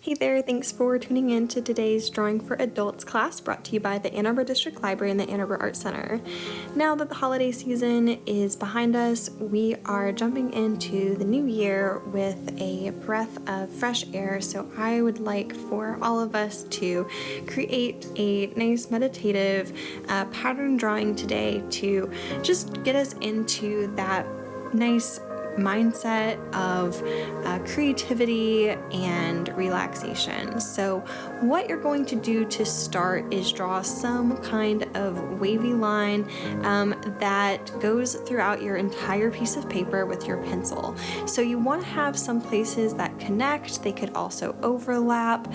Hey there, thanks for tuning in to today's Drawing for Adults class brought to you by the Ann Arbor District Library and the Ann Arbor Art Center. Now that the holiday season is behind us, we are jumping into the new year with a breath of fresh air, so I would like for all of us to create a nice meditative pattern drawing today to just get us into that nice mindset of creativity and relaxation. So what you're going to do to start is draw some kind of wavy line that goes throughout your entire piece of paper with your pencil. So you want to have some places that connect. They could also overlap.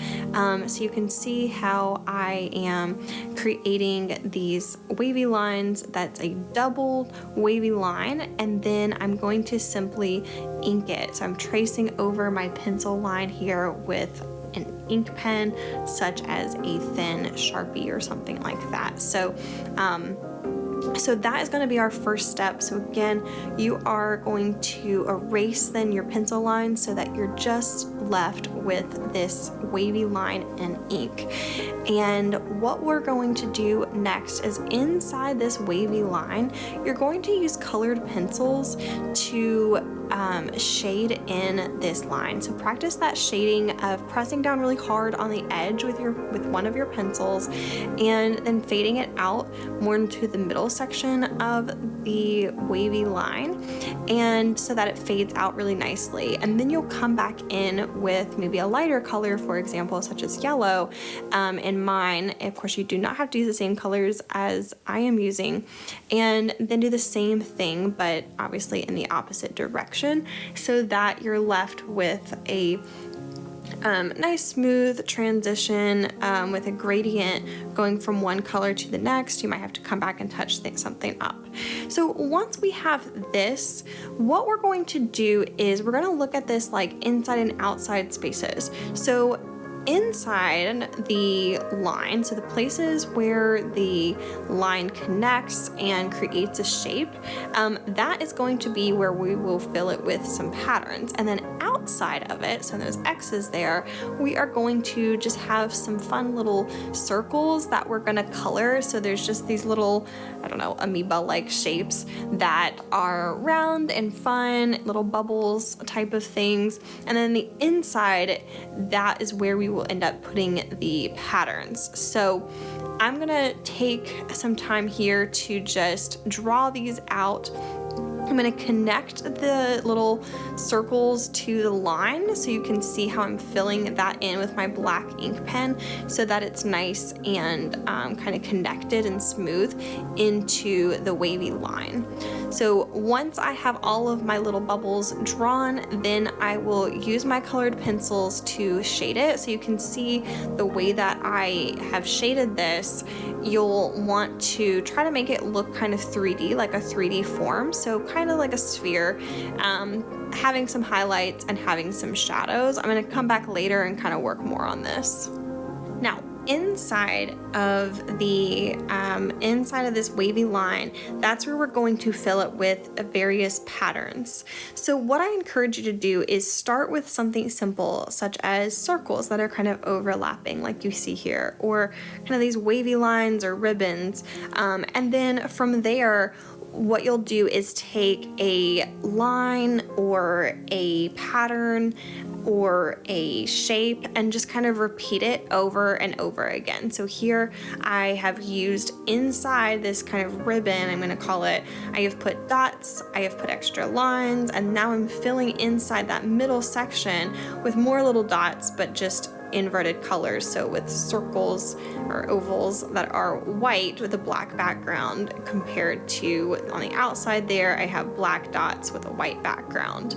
So you can see how I am creating these wavy lines. That's a double wavy line, and then I'm going to simply ink it. So I'm tracing over my pencil line here with an ink pen, such as a thin Sharpie or something like that. So that is going to be our first step. So again, you are going to erase then your pencil line so that you're just left with this wavy line and ink. And what we're going to do next is inside this wavy line, you're going to use colored pencils to shade in this line. So practice that shading of pressing down really hard on the edge with one of your pencils and then fading it out more into the middle section of the wavy line, and so that it fades out really nicely. And then you'll come back in with maybe a lighter color, for example, such as yellow. In mine, of course, you do not have to use the same colors as I am using, and then do the same thing, but obviously in the opposite direction, so that you're left with a nice smooth transition with a gradient going from one color to the next. You might have to come back and touch something up. So once we have this, what we're going to do is we're going to look at this like inside and outside spaces. So inside the line, so the places where the line connects and creates a shape, that is going to be where we will fill it with some patterns. And then outside of it, so those X's there, we are going to just have some fun little circles that we're going to color. So there's just these little, I don't know, amoeba-like shapes that are round and fun, little bubbles type of things. And then the inside, that is where we will end up putting the patterns. So I'm gonna take some time here to just draw these out. I'm going to connect the little circles to the line so you can see how I'm filling that in with my black ink pen so that it's nice and kind of connected and smooth into the wavy line. So once I have all of my little bubbles drawn, then I will use my colored pencils to shade it. So you can see the way that I have shaded this, you'll want to try to make it look kind of 3D, like a 3D form. So kind of like a sphere, having some highlights and having some shadows. I'm going to come back later and kind of work more on this. Now, inside of this wavy line, that's where we're going to fill it with various patterns. So what I encourage you to do is start with something simple, such as circles that are kind of overlapping like you see here, or kind of these wavy lines or ribbons. And then from there, what you'll do is take a line or a pattern or a shape and just kind of repeat it over and over again. So here I have used inside this kind of ribbon, I'm going to call it, I have put dots, I have put extra lines, and now I'm filling inside that middle section with more little dots, but just inverted colors, so with circles or ovals that are white with a black background, compared to on the outside there I have black dots with a white background.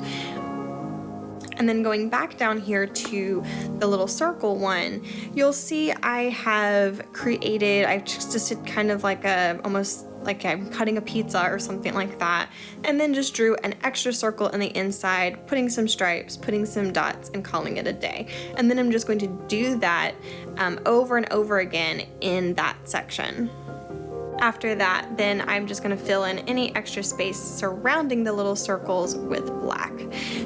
And then going back down here to the little circle one, you'll see I have created, I just did kind of like almost like I'm cutting a pizza or something like that, and then just drew an extra circle in the inside, putting some stripes, putting some dots, and calling it a day. And then I'm just going to do that over and over again in that section. After that, then I'm just gonna fill in any extra space surrounding the little circles with black.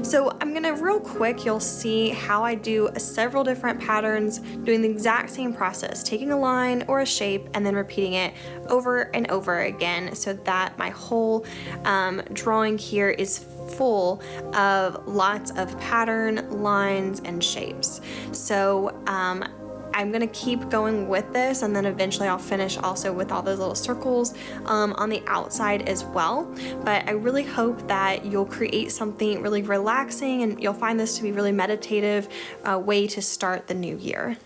So I'm gonna real quick, you'll see how I do several different patterns doing the exact same process, taking a line or a shape and then repeating it over and over again so that my whole drawing here is full of lots of pattern, lines, and shapes. So I'm gonna keep going with this, and then eventually I'll finish also with all those little circles on the outside as well. But I really hope that you'll create something really relaxing and you'll find this to be really meditative way to start the new year.